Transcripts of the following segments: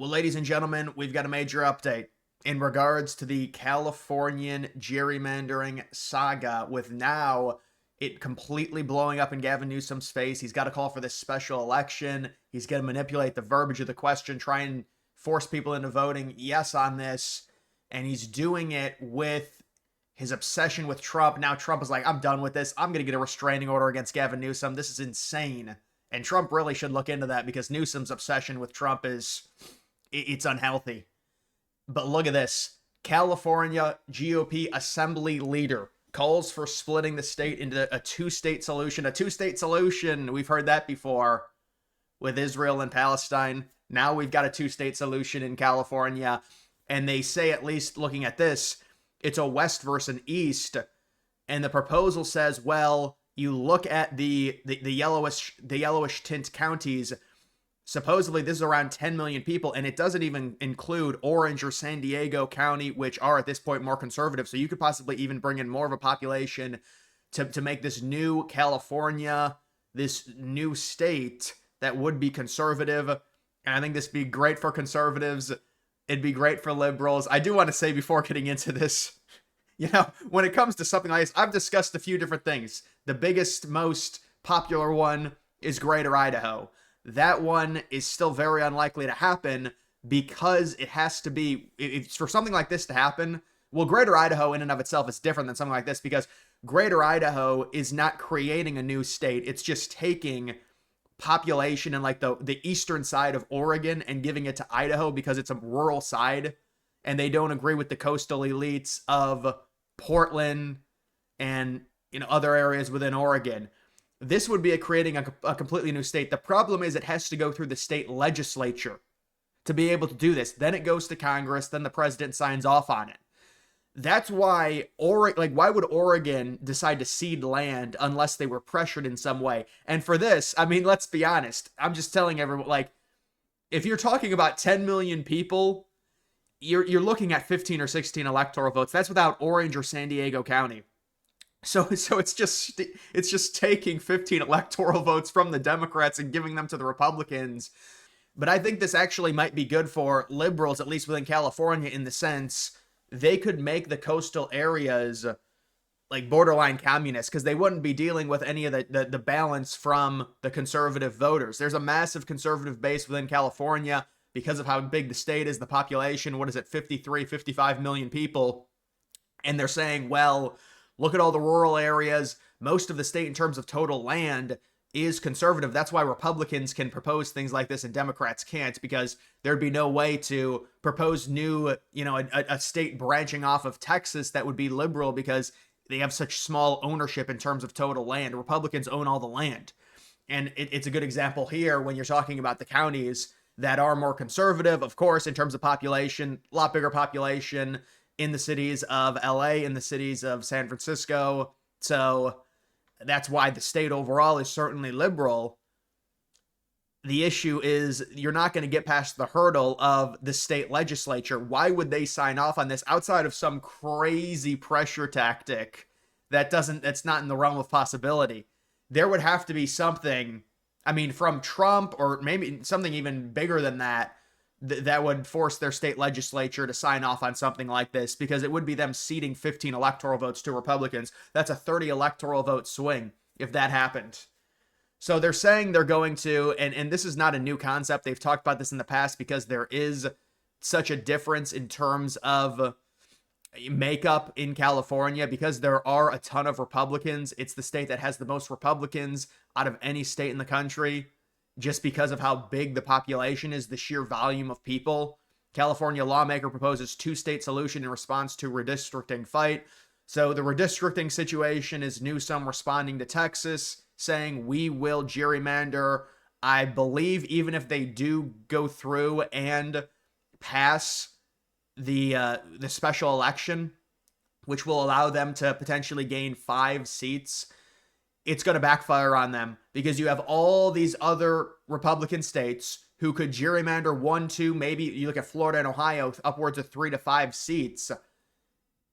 Well, ladies and gentlemen, we've got a major update in regards to the Californian gerrymandering saga, with now it completely blowing up in Gavin Newsom's face. He's got to call for this special election. He's going to manipulate the verbiage of the question, try and force people into voting yes on this. And he's doing it with his obsession with Trump. Now Trump is like, I'm done with this. I'm going to get a restraining order against Gavin Newsom. This is insane. And Trump really should look into that because Newsom's obsession with Trump it's unhealthy. But look at this. California GOP Assembly leader calls for splitting the state into a two-state solution. A two-state solution. We've heard that before with Israel and Palestine. Now we've got a two-state solution in California. And they say, at least looking at this, it's a west versus an east. And the proposal says, well, you look at the yellowish tint counties. Supposedly, this is around 10 million people, and it doesn't even include Orange or San Diego County, which are at this point more conservative. So you could possibly even bring in more of a population to make this new California, this new state that would be conservative. And I think this would be great for conservatives. It'd be great for liberals. I do want to say before getting into this, when it comes to something like this, I've discussed a few different things. The biggest, most popular one is Greater Idaho. That one is still very unlikely to happen because it has to be, it's for something like this to happen. Well, Greater Idaho in and of itself is different than something like this because Greater Idaho is not creating a new state. It's just taking population in like the eastern side of Oregon and giving it to Idaho because it's a rural side and they don't agree with the coastal elites of Portland and other areas within Oregon. This would be creating a completely new state. The problem is it has to go through the state legislature to be able to do this. Then it goes to Congress. Then the president signs off on it. That's why why would Oregon decide to cede land unless they were pressured in some way? And for this, I mean, let's be honest. I'm just telling everyone, if you're talking about 10 million people, you're looking at 15 or 16 electoral votes. That's without Orange or San Diego County. So it's just taking 15 electoral votes from the Democrats and giving them to the Republicans. But I think this actually might be good for liberals, at least within California, in the sense they could make the coastal areas like borderline communist because they wouldn't be dealing with any of the balance from the conservative voters. There's a massive conservative base within California because of how big the state is, the population. What is it, 53, 55 million people? And they're saying, well, look at all the rural areas. Most of the state in terms of total land is conservative. That's why Republicans can propose things like this and Democrats can't, because there'd be no way to propose new, a state branching off of Texas that would be liberal because they have such small ownership in terms of total land. Republicans own all the land. And it's a good example here when you're talking about the counties that are more conservative, of course, in terms of population, a lot bigger population in the cities of LA, in the cities of San Francisco. So that's why the state overall is certainly liberal. The issue is you're not going to get past the hurdle of the state legislature. Why would they sign off on this outside of some crazy pressure tactic that's not in the realm of possibility? There would have to be something, from Trump or maybe something even bigger than that, that would force their state legislature to sign off on something like this, because it would be them ceding 15 electoral votes to Republicans. That's a 30 electoral vote swing if that happened. So they're saying they're going to, and this is not a new concept. They've talked about this in the past because there is such a difference in terms of makeup in California because there are a ton of Republicans. It's the state that has the most Republicans out of any state in the country. Just because of how big the population is, the sheer volume of people. California lawmaker proposes two-state solution in response to redistricting fight. So the redistricting situation is Newsom responding to Texas, saying we will gerrymander. I believe even if they do go through and pass the special election, which will allow them to potentially gain 5 seats, it's going to backfire on them because you have all these other Republican states who could gerrymander 1, 2, maybe you look at Florida and Ohio, upwards of 3 to 5 seats.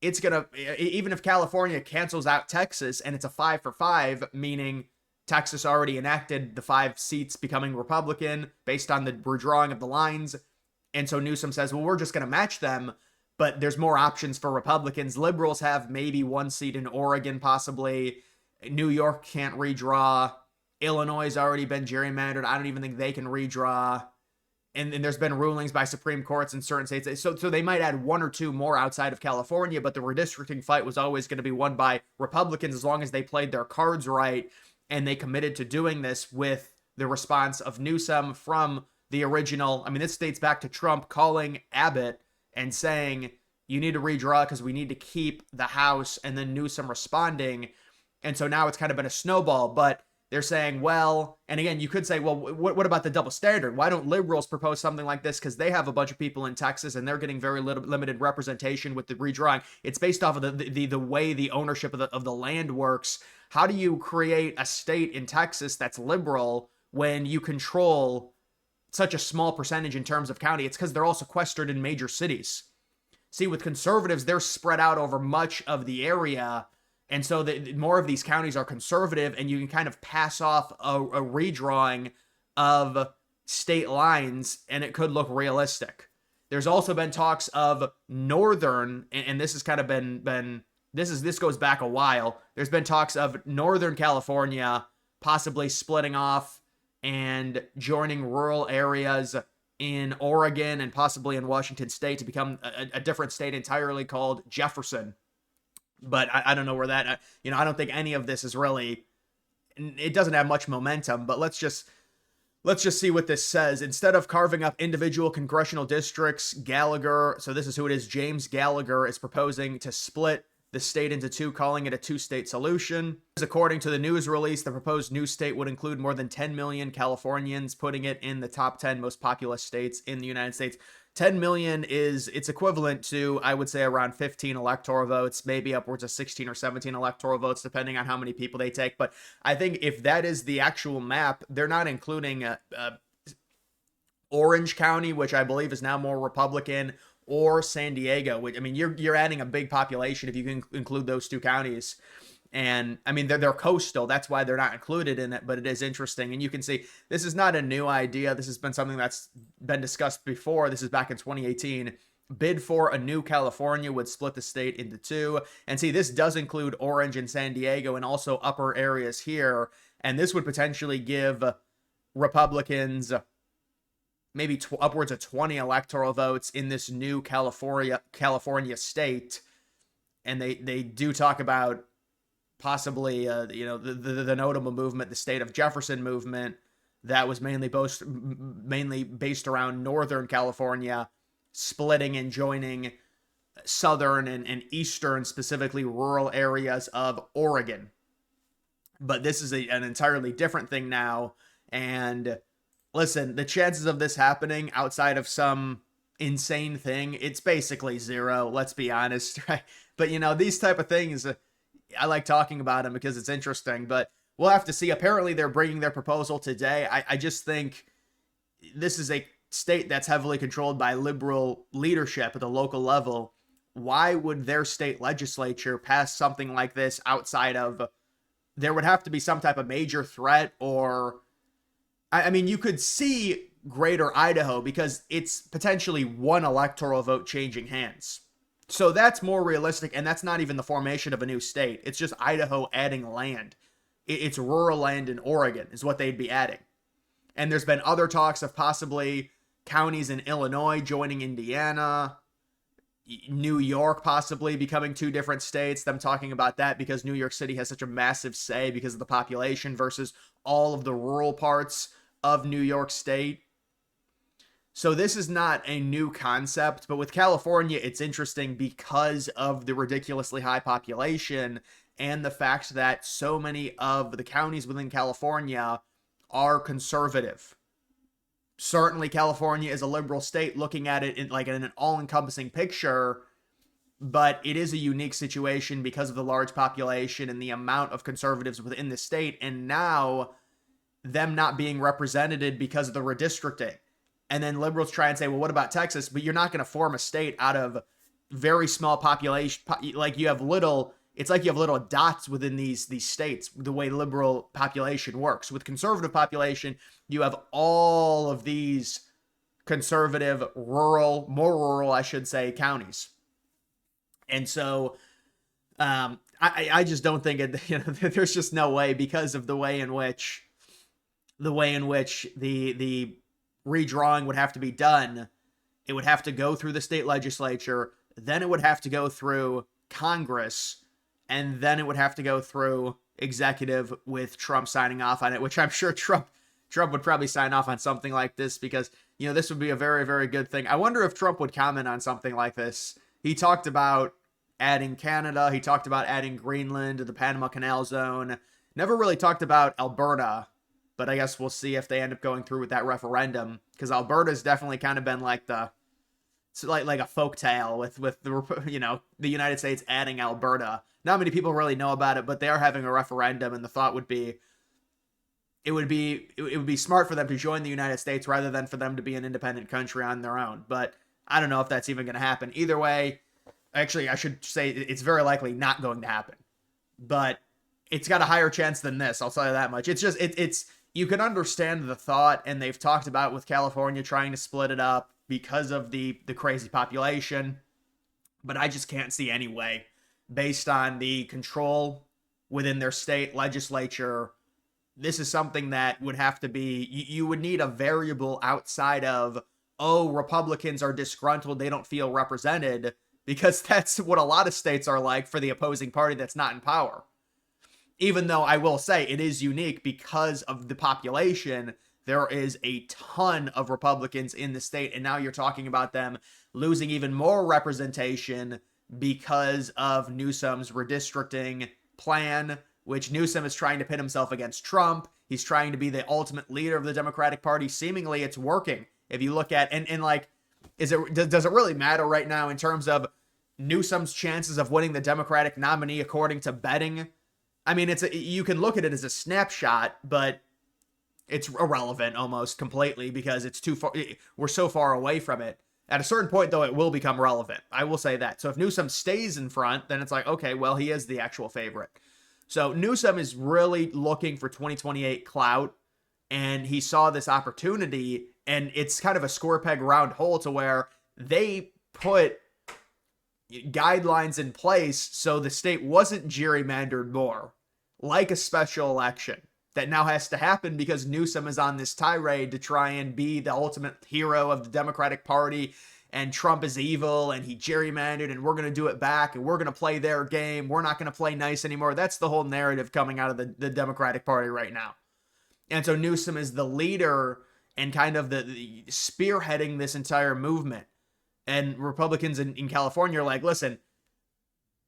It's going to, even if California cancels out Texas and it's a 5 for 5, meaning Texas already enacted the 5 seats becoming Republican based on the redrawing of the lines, And so Newsom says, well, we're just going to match them, but there's more options for Republicans. Liberals have maybe one seat in Oregon, possibly. New York can't redraw. Illinois has already been gerrymandered. I don't even think they can redraw. And there's been rulings by Supreme Courts in certain states. So they might add one or two more outside of California, but the redistricting fight was always going to be won by Republicans as long as they played their cards right and they committed to doing this with the response of Newsom from the original. I mean, this dates back to Trump calling Abbott and saying, you need to redraw because we need to keep the House, and then Newsom responding. And so now it's kind of been a snowball, but they're saying, well, and again, you could say, well, what about the double standard? Why don't liberals propose something like this? Because they have a bunch of people in Texas and they're getting very limited representation with the redrawing. It's based off of the way the ownership of the land works. How do you create a state in Texas that's liberal when you control such a small percentage in terms of county? It's because they're all sequestered in major cities. See, with conservatives, they're spread out over much of the area. And so more of these counties are conservative, and you can kind of pass off a redrawing of state lines, and it could look realistic. There's also been talks of northern, and this has kind of been this goes back a while. There's been talks of Northern California possibly splitting off and joining rural areas in Oregon and possibly in Washington State to become a different state entirely called Jefferson. But I don't know where that, I don't think any of this is really, it doesn't have much momentum, but let's just see what this says. Instead of carving up individual congressional districts, Gallagher, so this is who it is, James Gallagher is proposing to split the state into two, calling it a two-state solution. According to the news release, the proposed new state would include more than 10 million Californians, putting it in the top 10 most populous states in the United States. 10 million it's equivalent to, I would say, around 15 electoral votes, maybe upwards of 16 or 17 electoral votes, depending on how many people they take. But I think if that is the actual map, they're not including Orange County, which I believe is now more Republican, or San Diego. Which, I mean, you're adding a big population if you can include those two counties. And I mean, they're coastal. That's why they're not included in it, but it is interesting. And you can see this is not a new idea. This has been something that's been discussed before. This is back in 2018. Bid for a new California would split the state into two. And see, this does include Orange and San Diego and also upper areas here. And this would potentially give Republicans maybe upwards of 20 electoral votes in this new California state. And they do talk about possibly, the notable movement, the state of Jefferson movement, that was mainly based around Northern California, splitting and joining southern and eastern, specifically rural areas of Oregon. But this is an entirely different thing now. And listen, the chances of this happening outside of some insane thing, it's basically zero, let's be honest, right? But, these type of things, I like talking about them because it's interesting, but we'll have to see. Apparently, they're bringing their proposal today. I just think this is a state that's heavily controlled by liberal leadership at the local level. Why would their state legislature pass something like this outside of, there would have to be some type of major threat, or, I mean, you could see Greater Idaho because it's potentially one electoral vote changing hands. So that's more realistic, and that's not even the formation of a new state. It's just Idaho adding land. It's rural land in Oregon is what they'd be adding. And there's been other talks of possibly counties in Illinois joining Indiana, New York possibly becoming two different states, them talking about that because New York City has such a massive say because of the population versus all of the rural parts of New York State. So this is not a new concept, but with California, it's interesting because of the ridiculously high population and the fact that so many of the counties within California are conservative. Certainly, California is a liberal state looking at it in an all-encompassing picture, but it is a unique situation because of the large population and the amount of conservatives within the state, and now them not being represented because of the redistricting. And then liberals try and say, well, what about Texas? But you're not going to form a state out of very small population. It's like you have little dots within these states, the way liberal population works. With conservative population, you have all of these conservative, more rural, I should say, counties. And so I just don't think it, there's just no way, because of the way in which the redrawing would have to be done. It would have to go through the state legislature, then it would have to go through Congress, and then it would have to go through executive with Trump signing off on it, which I'm sure Trump would probably sign off on something like this, because, this would be a very, very good thing. I wonder if Trump would comment on something like this. He talked about adding Canada. He talked about adding Greenland to the Panama Canal Zone. Never really talked about Alberta, but I guess we'll see if they end up going through with that referendum, because Alberta's definitely kind of been like like a folk tale with the United States adding Alberta. Not many people really know about it, but they are having a referendum, and the thought would be it would be smart for them to join the United States rather than for them to be an independent country on their own. But I don't know if that's even going to happen. Either way, actually, I should say it's very likely not going to happen. But it's got a higher chance than this, I'll tell you that much. It's just it's you can understand the thought, and they've talked about with California trying to split it up because of the crazy population, but I just can't see any way, based on the control within their state legislature. This is something that would have to be, you would need a variable outside of, oh, Republicans are disgruntled, they don't feel represented, because that's what a lot of states are like for the opposing party that's not in power. Even though I will say it is unique because of the population. There is a ton of Republicans in the state, and now you're talking about them losing even more representation because of Newsom's redistricting plan, which Newsom is trying to pit himself against Trump. He's trying to be the ultimate leader of the Democratic Party. Seemingly, it's working. If you look at, and like, does it really matter right now in terms of Newsom's chances of winning the Democratic nominee according to betting? I mean, you can look at it as a snapshot, but it's irrelevant almost completely, because it's too far. We're so far away from it. At a certain point, though, it will become relevant. I will say that. So if Newsom stays in front, then it's like, okay, well, he is the actual favorite. So Newsom is really looking for 2028 clout, and he saw this opportunity, and it's kind of a square peg round hole, to where they put guidelines in place so the state wasn't gerrymandered more, like a special election. That now has to happen because Newsom is on this tirade to try and be the ultimate hero of the Democratic Party, and Trump is evil and he gerrymandered and we're going to do it back and we're going to play their game. We're not going to play nice anymore. That's the whole narrative coming out of the Democratic Party right now. And so Newsom is the leader and kind of the spearheading this entire movement. And Republicans in California are like, listen,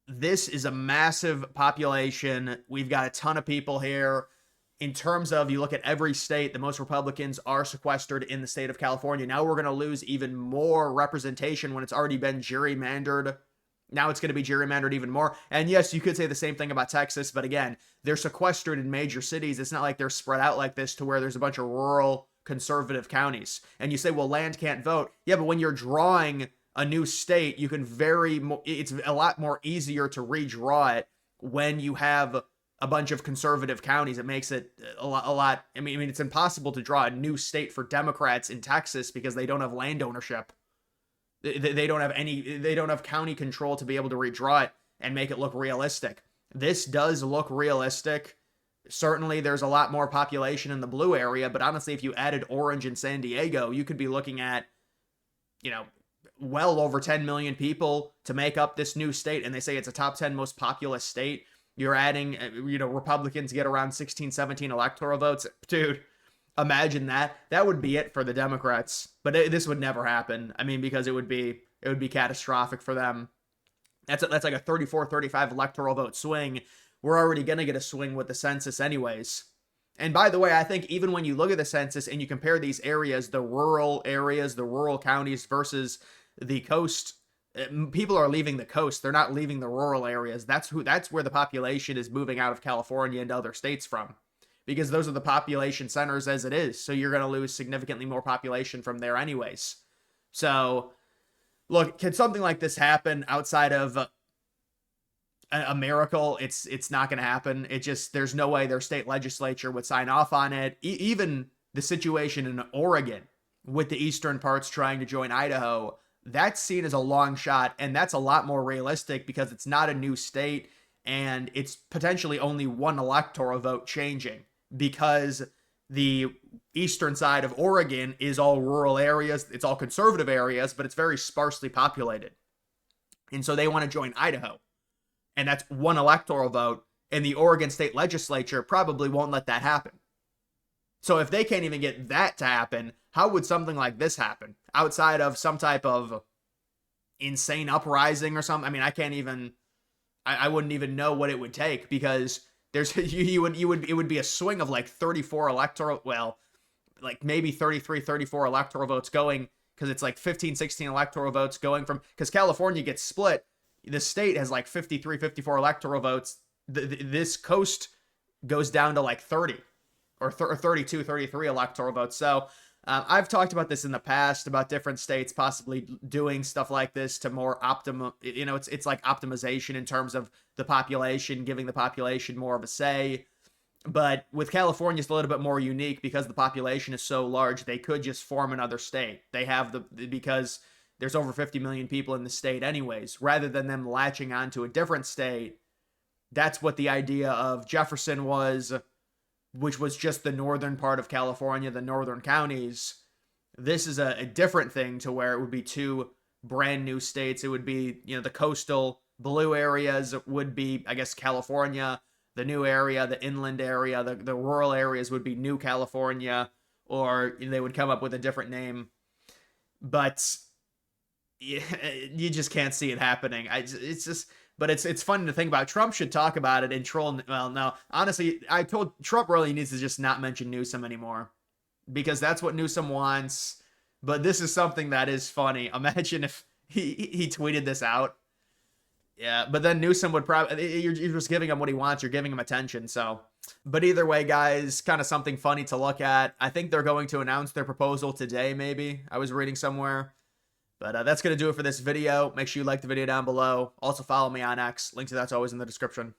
this is a massive population. We've got a ton of people here. In terms of, you look at every state, the most Republicans are sequestered in the state of California. Now we're going to lose even more representation when it's already been gerrymandered. Now it's going to be gerrymandered even more. And yes, you could say the same thing about Texas, but again, they're sequestered in major cities. It's not like they're spread out like this to where there's a bunch of rural conservative counties. And you say, well, land can't vote. Yeah, but when you're drawing a new state, you can it's a lot more easier to redraw it when you have a bunch of conservative counties. It makes it a lot. I mean, it's impossible to draw a new state for Democrats in Texas because they don't have land ownership. They don't have county control to be able to redraw it and make it look realistic. This does look realistic. Certainly, there's a lot more population in the blue area, but honestly, if you added Orange and San Diego, you could be looking at, well over 10 million people to make up this new state. And they say it's a top 10 most populous state. You're adding, Republicans get around 16, 17 electoral votes. Dude, imagine that. That would be it for the Democrats. But this would never happen. I mean, because it would be catastrophic for them. That's like a 34, 35 electoral vote swing. We're already going to get a swing with the census anyways. And by the way, I think even when you look at the census and you compare these areas, the rural counties versus the coast, people are leaving the coast. They're not leaving the rural areas. That's where the population is moving out of California and other states from, because those are the population centers as it is. So you're going to lose significantly more population from there anyways. So look, can something like this happen outside of a miracle? It's not going to happen. There's no way their state legislature would sign off on it. Even the situation in Oregon, with the eastern parts trying to join Idaho, that's seen as a long shot, and that's a lot more realistic because it's not a new state and it's potentially only one electoral vote changing, because the eastern side of Oregon is all rural areas, it's all conservative areas, but it's very sparsely populated. And so they want to join Idaho. And that's one electoral vote, and the Oregon state legislature probably won't let that happen. So if they can't even get that to happen, how would something like this happen outside of some type of insane uprising or something? I mean, I can't even, I wouldn't even know what it would take, because there's it would be a swing of like 34 electoral, well, like maybe 33, 34 electoral votes going, because it's like 15, 16 electoral votes going from, because California gets split. The state has like 53, 54 electoral votes. This coast goes down to like 30 or 32, 33 electoral votes. So I've talked about this in the past about different states possibly doing stuff like this to more optimum. You know, it's like optimization in terms of the population, giving the population more of a say. But with California, it's a little bit more unique because the population is so large. They could just form another state. They have because there's over 50 million people in the state anyways, rather than them latching onto a different state. That's what the idea of Jefferson was, which was just the northern part of California, the northern counties. This is a different thing, to where it would be two brand new states. It would be, you know, the coastal blue areas would be, I guess, California. The new area, the inland area, the rural areas would be New California, or they would come up with a different name. But you just can't see it happening. It's just, but it's fun to think about. Trump should talk about it and troll. Well, no, honestly, I told Trump really needs to just not mention Newsom anymore, because that's what Newsom wants. But this is something that is funny. Imagine if he tweeted this out. Yeah, but then Newsom would probably, you're just giving him what he wants. You're giving him attention. So, but either way, guys, kind of something funny to look at. I think they're going to announce their proposal today, maybe. I was reading somewhere. But that's going to do it for this video. Make sure you like the video down below. Also follow me on X. Link to that's always in the description.